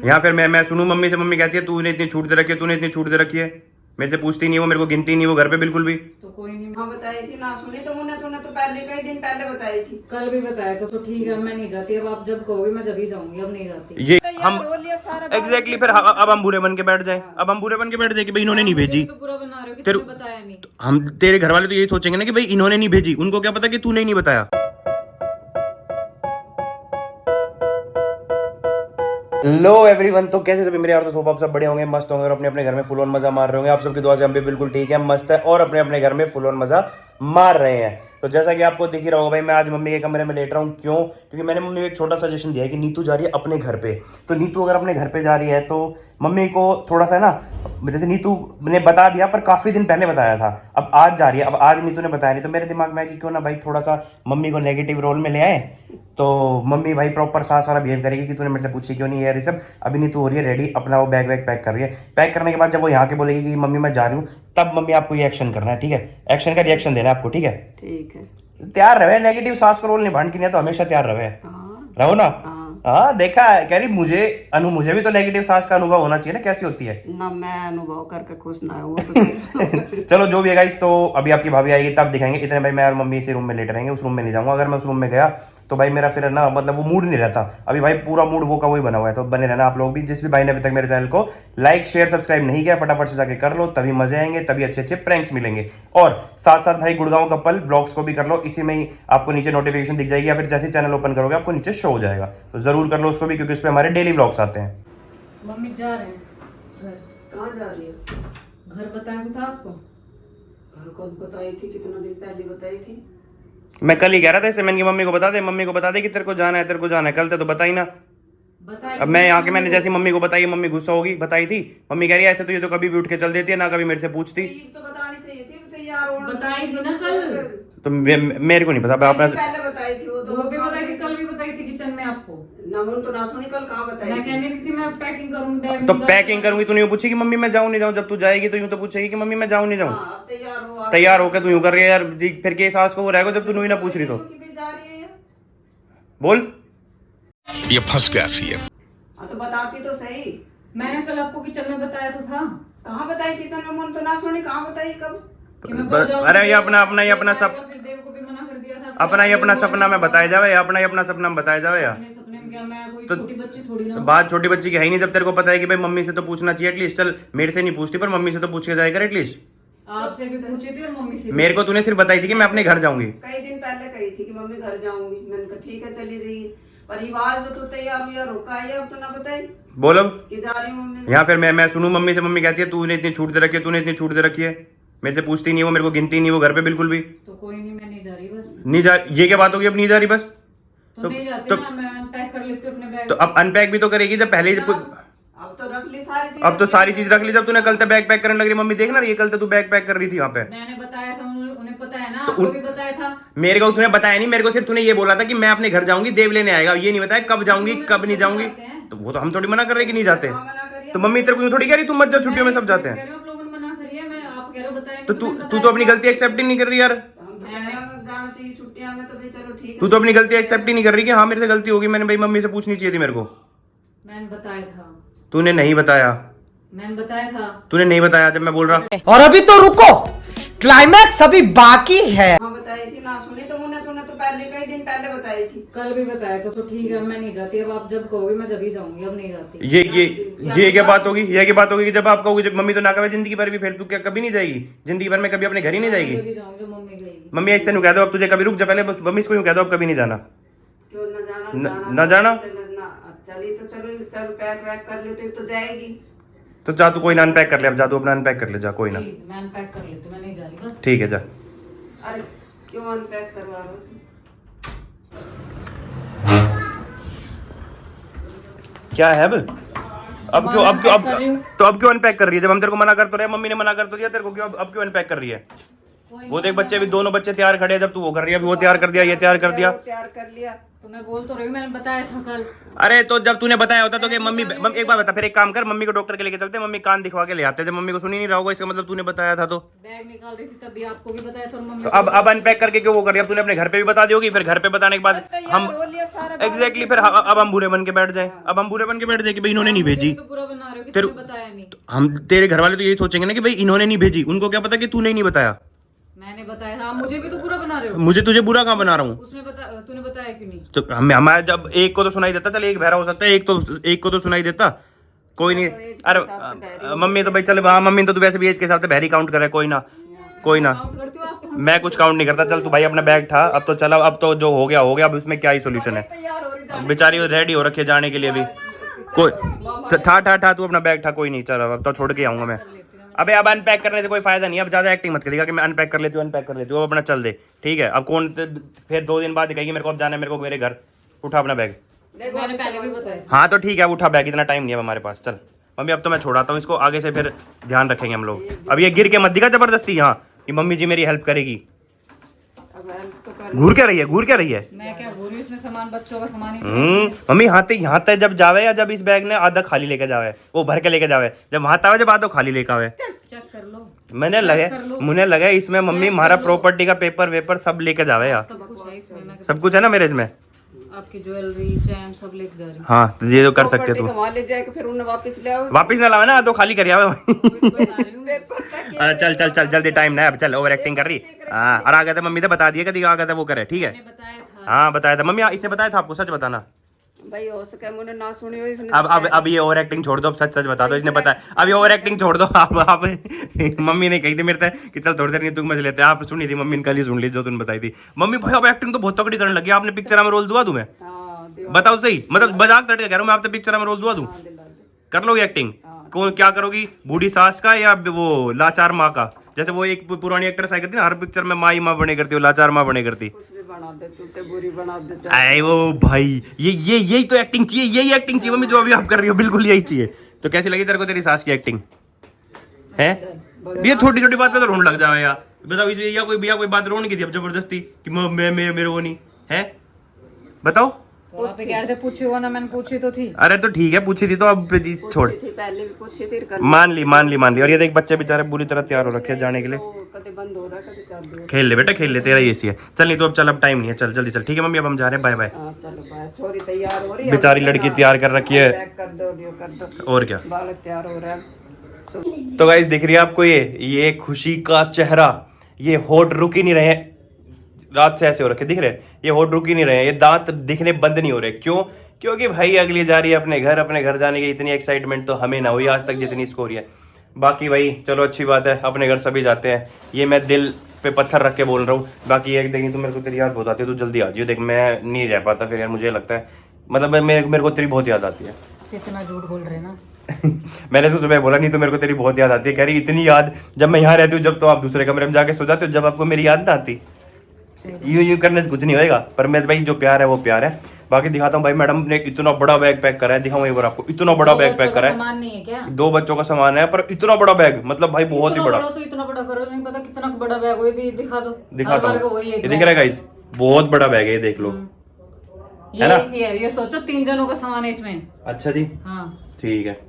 यहाँ फिर मैं सुनूं मम्मी से, मम्मी कहती है तूने इतनी छूट दे रखी है, तूने इतनी छूट दे रखी है, मेरे से पूछती नहीं, वो मेरे को गिनती नहीं, वो घर पे बिल्कुल भी। तो कोई नहीं, हाँ बताई थी ना, सुनी तो तूने तो पहले कई दिन पहले बताई थी। कल भी बताया तो ठीक है, मैं नहीं जाती। अब आप जब कहोगे मैं जब ही जाऊंगी, अब नहीं जाती। ये तैयार हम हो लिया सारा एग्जैक्टली फिर अब हम बुरे बन के बैठ जाए, अब हम बुरे बन के बैठ जाए कि भाई इन्होंने नहीं भेजी। तो बुरा बना रहे हो कि तेरे तुमने बताया नहीं। हम तेरे घर वाले तो यही सोचेंगे ना कि भाई इन्होंने नहीं भेजी, उनको क्या पता कि तूने ही नहीं बताया। लो एवरीवन, तो कैसे सभी मेरे यार दोस्त, आप सब बड़े होंगे, मस्त होंगे और अपने अपने घर में फुल ऑन मजा मार रहे होंगे। आप सबकी दुआ से हम भी बिल्कुल ठीक है, मस्त है और अपने अपने घर में फुल ऑन मजा मार रहे हैं। तो जैसा कि आपको दिख ही रहा होगा भाई, मैं आज मम्मी के कमरे में लेट रहा हूँ। क्यों? क्योंकि मैंने मम्मी को एक छोटा सजेशन दिया है कि नीतू जा रही है अपने घर पे। तो नीतू अगर अपने घर पे जा रही है तो मम्मी को थोड़ा सा ना, जैसे नीतू ने बता दिया पर काफ़ी दिन पहले बताया था, अब आज जा रही है, अब आज नीतू ने बताया नहीं, तो मेरे दिमाग में है कि क्यों ना भाई थोड़ा सा मम्मी को नेगेटिव रोल में ले आए, तो मम्मी भाई प्रॉपर सास वाला बिहेव करेगी कि तूने मेरे से पूछी क्यों नहीं है, ये सब। अभी नीतू हो रही है रेडी, अपना वो बैग वैग पैक कर रही है। पैक करने के बाद जब वो यहाँ के बोलेगी कि मम्मी मैं जा रही हूँ, तब मम्मी आपको ये एक्शन करना है, ठीक है? एक्शन का रिएक्शन देना है आपको, ठीक है? ठीक है। तैयार रहे, नेगेटिव सास को रोल निभाने के लिए तो हमेशा तैयार रहे। रहो ना। हाँ देखा है, कह रही मुझे भी तो नेगेटिव सास का अनुभव होना चाहिए ना, कैसी होती है ना, मैं अनुभव करके खुश ना हूँ तो चलो जो भी है गाइस, तो अभी आपकी भाभी आएगी तब दिखाएंगे। इतने भाई मैं और मम्मी इसी रूम में लेटे रहेंगे, उस रूम में नहीं जाऊंगा। अगर मैं उस रूम में गया तो भाई मेरा फिर ना मतलब वो मूड नहीं रहता। अभी भाई पूरा मूड वो का वही बना हुआ है, तो बने रहना आप लोग भी। जिस भी भाई ने अभी तक मेरे चैनल को लाइक शेयर सब्सक्राइब नहीं किया, फटाफट से जाके कर लो, तभी मजे आएंगे, तभी अच्छे अच्छे प्रैंक्स मिलेंगे। और साथ साथ भाई गुड़गांव कपल ब्लॉग्स को भी कर लो, इसी में ही आपको नीचे नोटिफिकेशन दिख जाएगी, या फिर जैसे चैनल ओपन करोगे आपको नीचे शो हो जाएगा, तो जरूर कर लो उसको भी, क्योंकि उस पर हमारे डेली ब्लॉग्स आते हैं। मम्मी जा रहे हैं घर। कहाँ जा रही है? घर बताया तो था आपको। घर को बताई थी, कितना दिन पहले बताई थी। मैं कल ही कह रहा था इसे, मैंने मम्मी को बता दे, मम्मी को बता दे कि तेरे को जाना है, तेरे को जाना है। कल तो बताई ना। बताई अब मैं यहाँ के मैंने जैसी मम्मी को बताई, मम्मी गुस्सा होगी। बताई थी मम्मी, कह रही है ऐसे तो ये तो कभी भी उठ के चल देती है, ना कभी मेरे से पूछती। तो बतानी चाहिए थी, तैयार हो। बताई थी ना कल। तो मेरे को नहीं पता, अपना पहले बताई थी वो वो भी बताई थी, कल भी बताई थी किचन में आपको। नमन तो ना सुनी, कल कहाँ बताई? मैं कहने रही थी मैं पैकिंग करूंगी बैग। तो पैकिंग करूंगी, तू नहीं पूछेगी मम्मी मैं जाऊँ नहीं जाऊँ? जब तू जाएगी तो यूं तो पूछेगी कि मम्मी मैं जाऊँ नहीं जाऊँ। हाँ, तैयार हो। तैयार होकर तू यूं कर रही है यार जी, फिर के सास को वो रहेगा जब तू नहीं ना पूछ रही तो। जा रही है बोल, ये फंस गया सी है। हाँ तो बताती तो सही। मैंने कल आपको किचन में बताया तो था। कहाँ बताई किचन में? मन तो ना सुनी, कहाँ बताई कब? कि मैं कल जाऊंगी। अरे ये अपना ही अपना सब, फिर देव को भी मना कर दिया था। अपना ही अपना सपना में बताया जावे, अपना ही अपना सपना में बताया जावे यार। अपने सपने में क्या, मैं कोई तो- छोटी बच्ची थोड़ी ना तो हूँ। बात छोटी बच्ची की है ही नहीं, जब तेरे को पता है कि भाई मम्मी से तो पूछना चाहिए एटलीस्ट। चल मेरे से नहीं पूछती पर मम्मी से तो पूछ के जाएगा कर एटलीस्ट। आपसे भी पूछी थी और मम्मी से भी। मेरे को तूने सिर्फ बताई थी कि मैं अपने घर जाऊंगी। कई दिन पहले कही थी कि मम्मी घर जाऊंगी। मैंने कहा ठीक है चली जाइए, पर रिवाज तो तैयार हुई, रुका है, अब तो ना बताई बोल अब कि जा रही हूँ मम्मी। यहाँ फिर मैं सुनूं मम्मी से, मम्मी कहती है तूने इतनी छूट दे रखी है, तूने इतनी छूट दे रखी है, मेरे से पूछती नहीं, वो मेरे को गिनती नहीं, वो घर पे बिल्कुल भी तो कोई नहीं, मैं नहीं जा रही बस। नहीं जा। ये क्या बात होगी अब नहीं जा रही बस? तो नहीं जाती तो- ना, मैं पैक कर लेती हूँ अपने बैग। तो अब अनपैक भी तो करेगी जब पहले ही। अब तो रख ली सारी चीज। अब तो सारी चीज रख ली, जब तूने कल तक बैग पैक करने लग रही। मम्मी देखना रही है, कल तक तू बैग पैक कर रही थी यहाँ पे। मैंने बताया था, उन्हें पता है ना, तो आपको भी बताया था। मेरे को तूने बताया नहीं, मेरे को सिर्फ तूने ये बोला था कि मैं अपने घर जाऊंगी, देव लेने आएगा, ये नहीं बताया कब जाऊंगी कब नहीं जाऊंगी। तो वो तो हम थोड़ी मना कर रहे कि नहीं जाते। तो मम्मी तेरे को यूं थोड़ी कह रही तू मत जा, छुट्टियों में सब जाते हैं। आप लोगों ने मना करिए, मैं आप कह रहे हो बताया तो तू तो अपनी गलती एक्सेप्ट ही नहीं कर रही यार। जाना चाहिए छुट्टियां में, तो भी चलो ठीक है। तू तो अपनी गलती एक्सेप्ट ही नहीं कर रही कि हाँ मेरे से गलती होगी, मैंने भाई मम्मी से पूछनी चाहिए थी मेरे को। मैंने बताया था। तूने नहीं बताया, मैंने बताया था। तूने नहीं बताया जब मैं बोल रहा। और अभी तो रुको, क्लाइमैक्स अभी बाकी है। हाँ बताई थी ना, सुनी तो तूने तो पहले कई दिन पहले बताई थी। कल भी बताया तो ठीक है, मैं नहीं जाती। अब आप जब कहोगे मैं जब ही जाऊंगी, अब नहीं जाती। ये क्या बात होगी? ये क्या बात होगी कि जब आप कहोगे, जब मम्मी तो ना कहे जिंदगी भर भी, फिर तू क्या कभी नहीं जाएगी जिंदगी भर में? कभी अपने घर ही नहीं जाएगी? जब ही जाऊंगी, जब मम्मी गई। मम्मी ऐसे नहीं कह दो अब तुझे कभी, रुक जा पहले, बस मम्मी इसको यूं कह दो अब कभी नहीं जाना। क्यों ना जाना? ना जाना? चली तो चलो पैक वैक कर लेते तो जाएगी। तो जा तू कोई ना अनपैक कर ले, अब जा तू अपना अनपैक कर ले, जा कोई ना। ठीक, मैं अनपैक कर लेती हूँ, मैं नहीं जा रही बस। ठीक है जा। अरे क्यों अनपैक करवा रहे हो? क्या है अब क्यों अब क्यों अनपैक कर रही है? जब हम तेरे को मना कर तो रहे, मम्मी ने मना कर तो दिया तेरे को, क्यों अब क्यों अनपैक कर रही है? वो देख बच्चे भी, दोनों बच्चे तैयार खड़े हैं, जब तू वो कर रही है, अभी वो तैयार कर दिया, ये तैयार कर दिया। तैयार कर लिया तो मैं बोल तो रही हूँ, मैंने बताया था कल। अरे तो जब तूने बताया होता तो कि मम्मी एक बार बता, फिर एक काम कर, मम्मी को डॉक्टर के लेके चलते, मम्मी कान दिखवा के ले आते। जब मम्मी को सुनी नहीं रहा होगा, इसका मतलब तूने बताया था। तो बैग निकाल रही थी तभी आपको भी बताया था और मम्मी तो अब अनपैक करके क्यों वो कर रही है? अब तूने अपने घर पे भी बता दी होगी, फिर घर पे बताने के बाद हम एग्जैक्टली फिर अब हम बुरे बन के बैठ जाए। अब हम बुरे बन के बैठ जाए कि भाई इन्होंने नहीं भेजी। तो पूरा बना रहे हो कि फिर तुमने बताया नहीं। हम तेरे घर वाले तो यही सोचेंगे ना कि भाई इन्होंने नहीं भेजी, उनको क्या पता कि तूने ही नहीं बताया। मैंने बताया था, आप मुझे भी तो पूरा बना रहे हो। मुझे तुझे बुरा कहाँ बना रहा हूँ? तूने बताया क्यों नहीं? तो हमारा जब एक को तो सुनाई देता, चल एक बहरा हो सकता है, एक को तो सुनाई देता, कोई नहीं। अरे मम्मी तो भाई चल, हाँ मम्मी तो तू वैसे भी एज के हिसाब से बहरी काउंट करे, कोई ना कोई ना। काउंट करती हो आप तो? मैं कुछ काउंट नहीं करता। चल तू भाई अपना बैग था, अब तो चला, अब तो जो हो गया हो गया, अब उसमें क्या ही सोल्यूशन है। बेचारी रेडी हो रखी है जाने के लिए भी। कोई था तू अपना बैग था, कोई नहीं, चल अब तो छोड़ के आऊंगा मैं। अबे अब अनपैक करने से कोई फायदा नहीं है, अब ज्यादा एक्टिंग मत करिएगा कि मैं अनपैक कर लेती हूँ अब अपना चल दे, ठीक है? अब कौन फिर 2 दिन बाद कहेगी मेरे को अब जाना है, मेरे को मेरे घर। उठा अपना बैग। मैंने पहले भी बताया। हाँ तो ठीक है, अब उठा बैग, इतना टाइम नहीं है हमारे पास। चल मम्मी अब तो मैं छोड़ाता हूँ इसको, आगे से फिर ध्यान रखेंगे हम लोग। अब ये गिर के मत दिखा जबरदस्ती यहाँ कि मम्मी जी मेरी हेल्प करेगी। घूर क्या रही है? मैं क्या बोल रही हूँ, इसमें सामान बच्चों का सामान ही। मम्मी यहाँ तक जब जावे, या जब इस बैग ने आधा खाली लेके जावे, वो भर के लेके जावे, जब वहां तक जब आधा खाली लेके आवे, चेक कर लो। मुझे लगे इसमें मम्मी हमारा प्रॉपर्टी का पेपर वेपर सब लेके जावे यार। सब कुछ है इसमें। मैं सब कुछ है ना मेरे इसमें? आपकी ज्वेलरी चैन सब लेके जा रही हूँ। हाँ तो ये तो कर सकते तू। वहाँ ले जाके फिर उन्हें वापस ले आओ। वापिस ना लावे ना, तो खाली कर आवे। बता रही हूँ मैं। चल जल्दी, टाइम ना है अब, चल ओवर एक्टिंग कर रही। हाँ और आ गया था, मम्मी तो बता दिया कभी आ गया था वो करे, ठीक है? मैंने बताया था। हाँ बताया था मम्मी, इसने बताया था आपको? सच बताना भाई, हो सके मुझे ना सुनी हो इसने। अब ये ओवर एक्टिंग छोड़ दो, अब सच बता दो, इसने बताया। अब ये ओवर एक्टिंग छोड़ दो आप मम्मी ने कही थी मेरे से कि चल थोड़ी देर नहीं तुम मजे लेते, आप सुनी थी मम्मी ने, कल ही सुन ली जो तुमने बताई थी। मम्मी भाई अब एक्टिंग तो बहुत तगड़ी करने लगी, आपने पिक्चर में रोल दुआ तुम्हें? बताओ सही, मतलब मजाक तड़के कह रहा हूँ मैं, आप तो पिक्चर में रोल दुआ दूं? कर लोगी एक्टिंग? कौन क्या करोगी, बूढ़ी सास का या वो लाचार माँ का? जैसे वो एक पुरानी एक्ट्रेस आई करती ना, हर पिक्चर में माँ बने करती, वो लाचार माँ बने करती। कुछ भी बना दे तू, चाहे बुरी बना दे। अरे वो भाई यही तो एक्टिंग चाहिए, यही एक्टिंग चाहिए मम्मी जो अभी आप कर रही हो, बिल्कुल यही चाहिए। तो कैसी लगी तेरे को तेरी सास की एक्टिंग है? ये छोटी छोटी बात पे तो रोने लग जाए यार। बताओ या कोई बात रोने की थी अब जबरदस्ती कि मैं मेरे वो नहीं है? बताओ। तो आप कह रहे थे पूछी हो ना, मैंने पूछी तो थी। अरे तो ठीक है, पूछी थी तो अब छोड़। पहले भी पूछी थी, मान ली। और ये देख बच्चे बेचारे पूरी तरह तैयार हो रखे हैं जाने के लिए। कभी बंद हो रहा है, कभी चालू। खेल ले बेटा, खेल ले, तेरा एसी है। चल नहीं तो अब चल, अब टाइम नहीं है, चल जल्दी चल, ठीक है मम्मी अब हम जा रहे हैं, बाय बाय। चलो बाय। छोरी तैयार हो रही है, बेचारी लड़की तैयार कर रखी है, कर दो और क्या, बालक तैयार हो रहा है। तो गाइस दिख रही है आपको ये खुशी का चेहरा, ये होठ रुक ही नहीं रहे हैं, रात से ऐसे हो रखे दिख रहे हैं, ये होठ रुक ही नहीं रहे हैं, ये दांत दिखने बंद नहीं हो रहे। क्यों? क्योंकि भाई अगली जा रही है अपने घर जाने की इतनी एक्साइटमेंट तो हमें ना हुई आज तक जितनी इसको हो रही है। बाकी भाई चलो अच्छी बात है, अपने घर सभी जाते हैं, ये मैं दिल पे पत्थर रख के बोल रहा हूँ। बाकी एक देखिए तो मेरे को तेरी याद बहुत आती है, तो जल्दी आ जाइए, देख मैं नहीं रह पाता फिर यार, मुझे लगता है मतलब मेरे को तेरी बहुत याद आती है। कितना झूठ बोल रहे ना। मैंने इसको सुबह बोला नहीं तो मेरे को तेरी बहुत याद आती है, कह रही इतनी याद जब मैं यहाँ रहती हूँ, जब तो आप दूसरे कमरे में जाके सो जाते हो, जब आपको मेरी याद ना आती। यूं करने से कुछ नहीं होएगा, पर मैं भाई जो प्यार है वो प्यार है। बाकी दिखाता हूँ भाई, मैडम ने इतना बड़ा बैग पैक करा है, दिखाऊँ एक बार आपको, इतना बड़ा बैग पैक करा है। सामान नहीं है क्या? 2 बच्चों का सामान है, पर इतना बड़ा बैग, मतलब भाई बहुत ही बड़ा। तो इतना बड़ा करो, नहीं पता कितना बड़ा बैग हो, दिखा दो। दिखाता हूँ, ये दिख रहा है गाइस, बहुत बड़ा बैग है, ये देख लो। ये सोचो 3 जनों का सामान है इसमें। अच्छा जी, हाँ ठीक है।